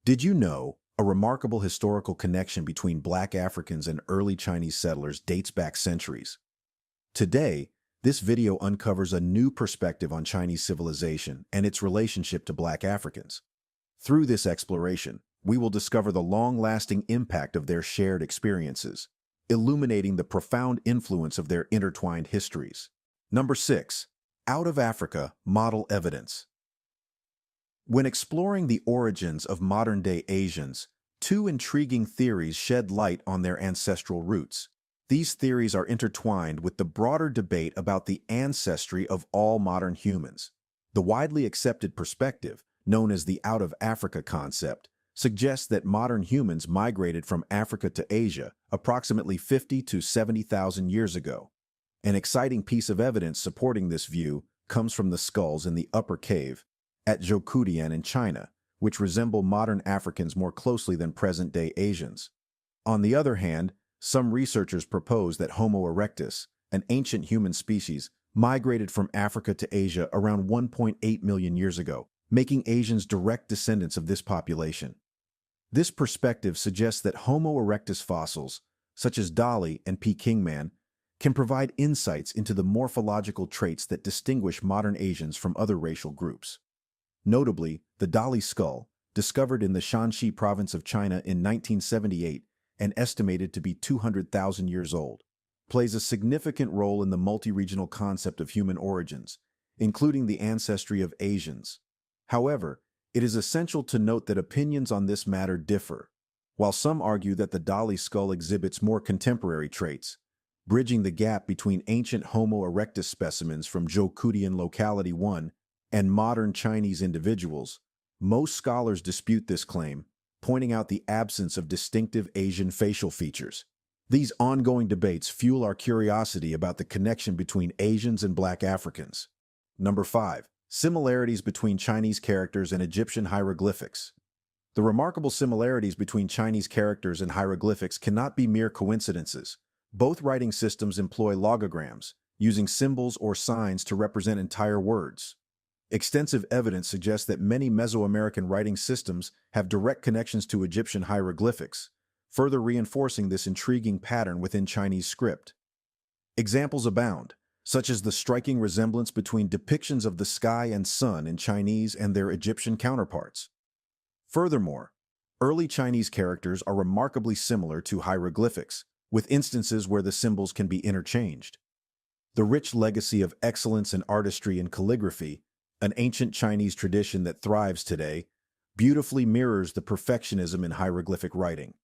Did you know a remarkable historical connection between Black Africans and early Chinese settlers dates back centuries? Today, this video uncovers a new perspective on Chinese civilization and its relationship to Black Africans. Through this exploration, we will discover the long-lasting impact of their shared experiences, illuminating the profound influence of their intertwined histories. Number 6. Out of Africa, model evidence. When exploring the origins of modern-day Asians, two intriguing theories shed light on their ancestral roots. These theories are intertwined with the broader debate about the ancestry of all modern humans. The widely accepted perspective, known as the out of Africa concept, suggests that modern humans migrated from Africa to Asia approximately 50 to 70,000 years ago. An exciting piece of evidence supporting this view comes from the skulls in the Upper Cave at Xi'an in China, which resemble modern Africans more closely than present-day Asians. On the other hand, some researchers propose that Homo erectus, an ancient human species, migrated from Africa to Asia around 1.8 million years ago, making Asians direct descendants of this population. This perspective suggests that Homo erectus fossils, such as Dolly and Peking man, can provide insights into the morphological traits that distinguish modern Asians from other racial groups. Notably, the Dolly skull, discovered in the Shanxi province of China in 1978 and estimated to be 200,000 years old, plays a significant role in the multi-regional concept of human origins, including the ancestry of Asians. However, it is essential to note that opinions on this matter differ. While some argue that the Dolly skull exhibits more contemporary traits, bridging the gap between ancient Homo erectus specimens from Zhoukoudian Locality 1 and modern Chinese individuals, most scholars dispute this claim, pointing out the absence of distinctive Asian facial features. These ongoing debates fuel our curiosity about the connection between Asians and Black Africans. Number 5. Similarities between Chinese characters and Egyptian hieroglyphics. The remarkable similarities between Chinese characters and hieroglyphics cannot be mere coincidences. Both writing systems employ logograms, using symbols or signs to represent entire words. Extensive evidence suggests that many Mesoamerican writing systems have direct connections to Egyptian hieroglyphics, further reinforcing this intriguing pattern within Chinese script. Examples abound, such as the striking resemblance between depictions of the sky and sun in Chinese and their Egyptian counterparts. Furthermore, early Chinese characters are remarkably similar to hieroglyphics, with instances where the symbols can be interchanged. The rich legacy of excellence and artistry in calligraphy, an ancient Chinese tradition that thrives today, beautifully mirrors the perfectionism in hieroglyphic writing.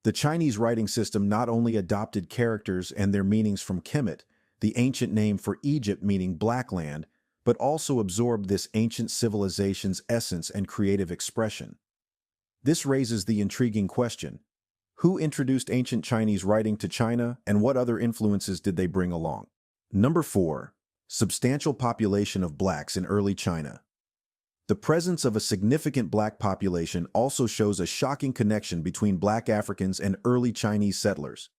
The Chinese writing system not only adopted characters and their meanings from Kemet, the ancient name for Egypt meaning black land, but also absorbed this ancient civilization's essence and creative expression. This raises the intriguing question: who introduced ancient Chinese writing to China, and what other influences did they bring along? Number 4. Substantial population of blacks in early China. The presence of a significant black population also shows a shocking connection between Black Africans and early Chinese settlers.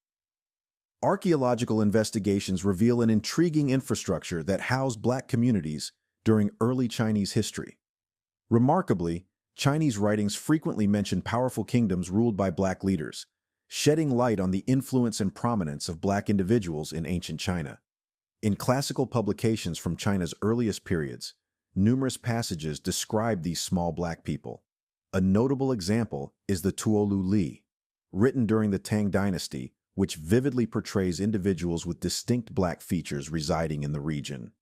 Archaeological investigations reveal an intriguing infrastructure that housed black communities during early Chinese history. Remarkably, Chinese writings frequently mention powerful kingdoms ruled by black leaders, shedding light on the influence and prominence of black individuals in ancient China. In classical publications from China's earliest periods, numerous passages describe these small black people. A notable example is the Tuolu Li, written during the Tang Dynasty, which vividly portrays individuals with distinct black features residing in the region.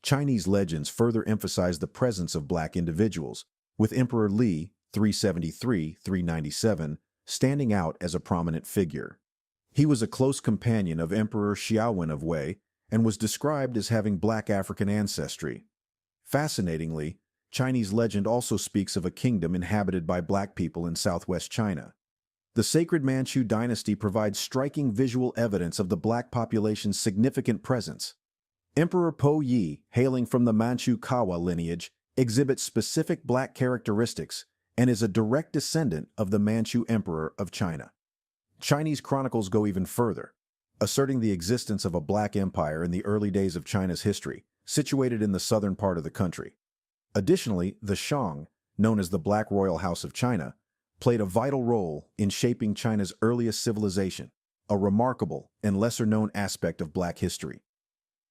Chinese legends further emphasize the presence of black individuals, with Emperor Li, 373-397, standing out as a prominent figure. He was a close companion of Emperor Xi'an of Wei and was described as having black African ancestry. Fascinatingly, Chinese legend also speaks of a kingdom inhabited by black people in southwest China. The sacred Manchu dynasty provides striking visual evidence of the black population's significant presence. Emperor Po Yi, hailing from the Manchu Kawa lineage, exhibits specific black characteristics and is a direct descendant of the Manchu Emperor of China. Chinese chronicles go even further, asserting the existence of a black empire in the early days of China's history, situated in the southern part of the country. Additionally, the Shang, known as the Black Royal House of China, played a vital role in shaping China's earliest civilization, a remarkable and lesser-known aspect of Black history.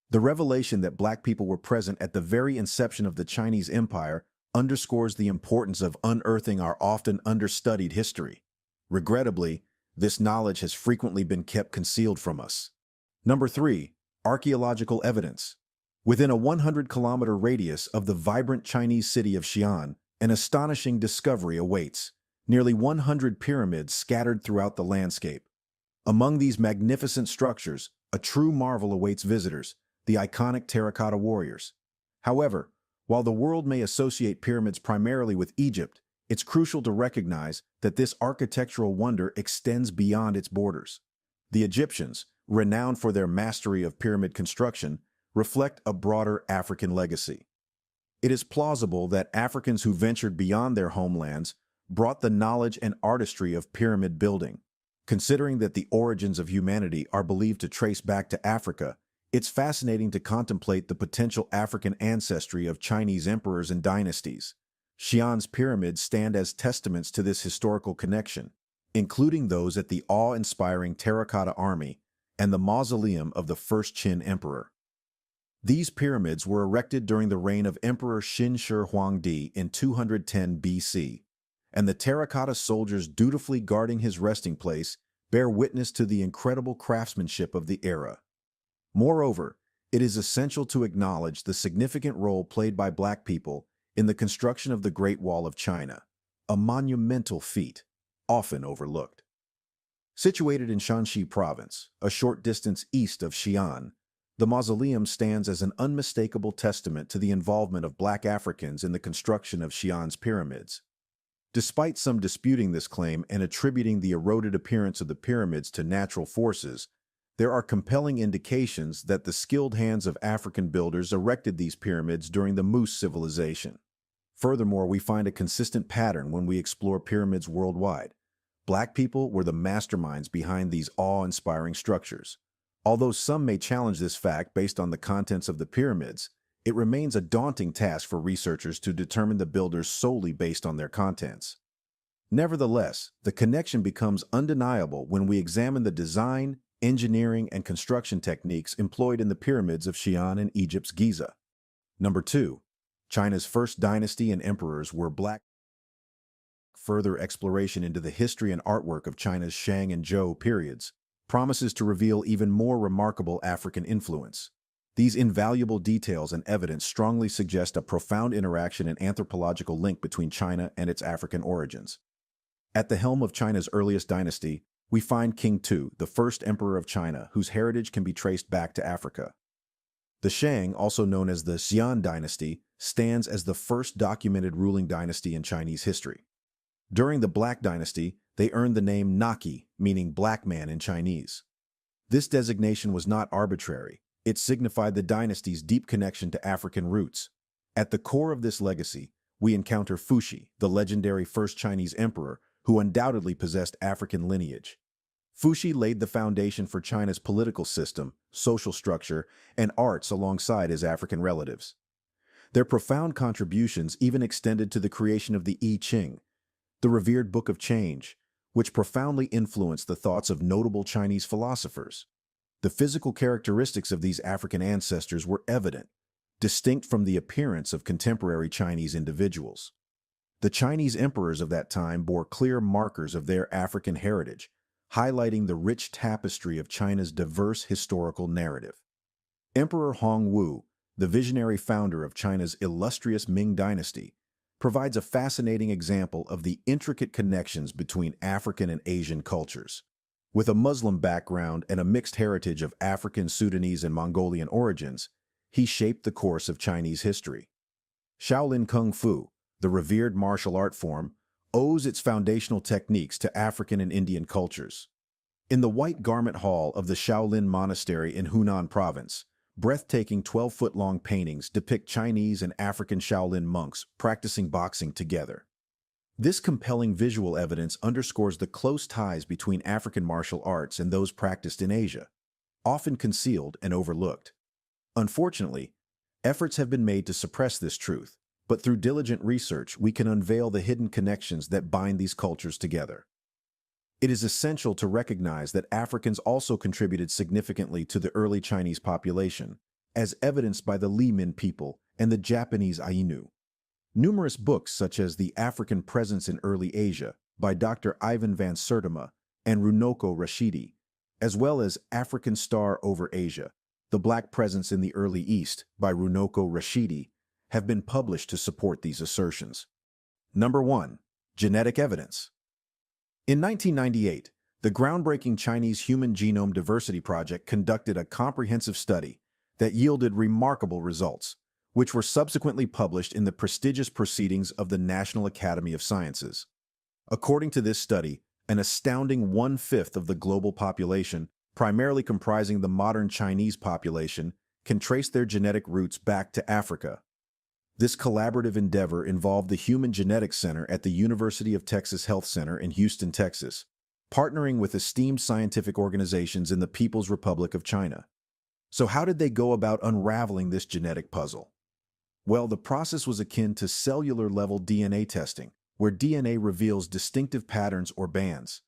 The revelation that Black people were present at the very inception of the Chinese Empire underscores the importance of unearthing our often understudied history. Regrettably, this knowledge has frequently been kept concealed from us. Number 3. Archaeological evidence. Within a 100-kilometer radius of the vibrant Chinese city of Xi'an, an astonishing discovery awaits: nearly 100 pyramids scattered throughout the landscape. Among these magnificent structures, a true marvel awaits visitors: the iconic terracotta warriors. However, while the world may associate pyramids primarily with Egypt, it's crucial to recognize that this architectural wonder extends beyond its borders. The Egyptians, renowned for their mastery of pyramid construction, reflect a broader African legacy. It is plausible that Africans who ventured beyond their homelands brought the knowledge and artistry of pyramid building. Considering that the origins of humanity are believed to trace back to Africa, it's fascinating to contemplate the potential African ancestry of Chinese emperors and dynasties. Xi'an's pyramids stand as testaments to this historical connection, including those at the awe-inspiring Terracotta Army and the mausoleum of the first Qin emperor. These pyramids were erected during the reign of Emperor Qin Shi Huangdi in 210 BC, and the terracotta soldiers dutifully guarding his resting place bear witness to the incredible craftsmanship of the era. Moreover, it is essential to acknowledge the significant role played by Black people in the construction of the Great Wall of China, a monumental feat, often overlooked. Situated in Shanxi Province, a short distance east of Xi'an, the mausoleum stands as an unmistakable testament to the involvement of Black Africans in the construction of Xi'an's pyramids. Despite some disputing this claim and attributing the eroded appearance of the pyramids to natural forces, there are compelling indications that the skilled hands of African builders erected these pyramids during the Moose civilization. Furthermore, we find a consistent pattern when we explore pyramids worldwide. Black people were the masterminds behind these awe-inspiring structures. Although some may challenge this fact based on the contents of the pyramids, it remains a daunting task for researchers to determine the builders solely based on their contents. Nevertheless, the connection becomes undeniable when we examine the design, engineering, and construction techniques employed in the pyramids of Xi'an and Egypt's Giza. Number 2. China's first dynasty and emperors were Black. Further exploration into the history and artwork of China's Shang and Zhou periods promises to reveal even more remarkable African influence. These invaluable details and evidence strongly suggest a profound interaction and anthropological link between China and its African origins. At the helm of China's earliest dynasty, we find King Tu, the first emperor of China, whose heritage can be traced back to Africa. The Shang, also known as the Xi'an dynasty, stands as the first documented ruling dynasty in Chinese history. During the Black Dynasty, they earned the name Naqi, meaning black man in Chinese. This designation was not arbitrary. It signified the dynasty's deep connection to African roots. At the core of this legacy, we encounter Fuxi, the legendary first Chinese emperor, who undoubtedly possessed African lineage. Fuxi laid the foundation for China's political system, social structure, and arts alongside his African relatives. Their profound contributions even extended to the creation of the I Ching, the revered Book of Change, which profoundly influenced the thoughts of notable Chinese philosophers. The physical characteristics of these African ancestors were evident, distinct from the appearance of contemporary Chinese individuals. The Chinese emperors of that time bore clear markers of their African heritage, highlighting the rich tapestry of China's diverse historical narrative. Emperor Hongwu, the visionary founder of China's illustrious Ming dynasty, provides a fascinating example of the intricate connections between African and Asian cultures. With a Muslim background and a mixed heritage of African, Sudanese, and Mongolian origins, he shaped the course of Chinese history. Shaolin Kung Fu, the revered martial art form, owes its foundational techniques to African and Indian cultures. In the White Garment Hall of the Shaolin Monastery in Hunan Province, breathtaking 12-foot-long paintings depict Chinese and African Shaolin monks practicing boxing together. This compelling visual evidence underscores the close ties between African martial arts and those practiced in Asia, often concealed and overlooked. Unfortunately, efforts have been made to suppress this truth, but through diligent research, we can unveil the hidden connections that bind these cultures together. It is essential to recognize that Africans also contributed significantly to the early Chinese population, as evidenced by the Li Min people and the Japanese Ainu. Numerous books such as The African Presence in Early Asia by Dr. Ivan van Sertima and Runoko Rashidi, as well as African Star over Asia, The Black Presence in the Early East by Runoko Rashidi, have been published to support these assertions. Number 1. Genetic evidence. In 1998, the groundbreaking Chinese Human Genome Diversity Project conducted a comprehensive study that yielded remarkable results, which were subsequently published in the prestigious Proceedings of the National Academy of Sciences. According to this study, an astounding 1/5 of the global population, primarily comprising the modern Chinese population, can trace their genetic roots back to Africa. This collaborative endeavor involved the Human Genetics Center at the University of Texas Health Center in Houston, Texas, partnering with esteemed scientific organizations in the People's Republic of China. So how did they go about unraveling this genetic puzzle? Well, the process was akin to cellular-level DNA testing, where DNA reveals distinctive patterns or bands.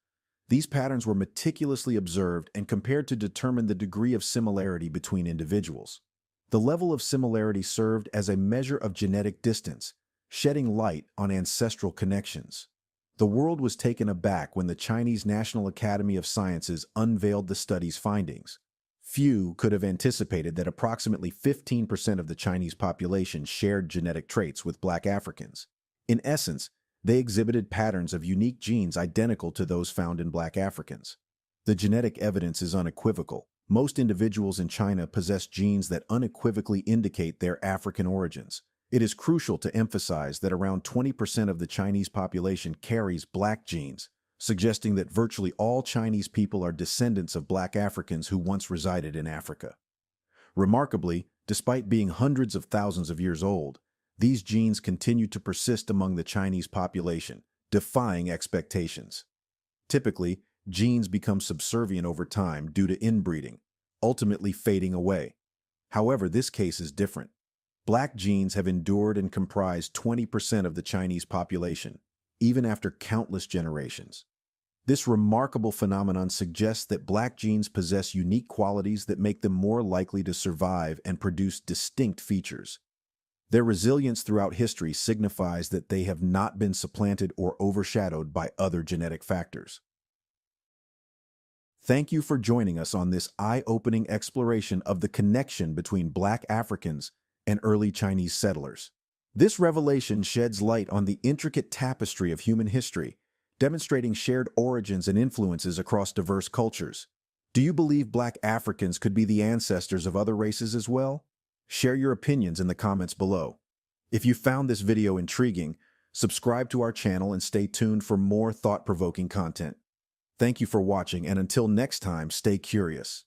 These patterns were meticulously observed and compared to determine the degree of similarity between individuals. The level of similarity served as a measure of genetic distance, shedding light on ancestral connections. The world was taken aback when the Chinese National Academy of Sciences unveiled the study's findings. Few could have anticipated that approximately 15% of the Chinese population shared genetic traits with Black Africans. In essence, they exhibited patterns of unique genes identical to those found in Black Africans. The genetic evidence is unequivocal. Most individuals in China possess genes that unequivocally indicate their African origins. It is crucial to emphasize that around 20% of the Chinese population carries Black genes, suggesting that virtually all Chinese people are descendants of Black Africans who once resided in Africa. Remarkably, despite being hundreds of thousands of years old, these genes continue to persist among the Chinese population, defying expectations. Typically, genes become subservient over time due to inbreeding, ultimately fading away. However, this case is different. Black genes have endured and comprise 20% of the Chinese population, even after countless generations. This remarkable phenomenon suggests that Black genes possess unique qualities that make them more likely to survive and produce distinct features. Their resilience throughout history signifies that they have not been supplanted or overshadowed by other genetic factors. Thank you for joining us on this eye-opening exploration of the connection between Black Africans and early Chinese settlers. This revelation sheds light on the intricate tapestry of human history, demonstrating shared origins and influences across diverse cultures. Do you believe Black Africans could be the ancestors of other races as well? Share your opinions in the comments below. If you found this video intriguing, subscribe to our channel and stay tuned for more thought-provoking content. Thank you for watching, and until next time, stay curious.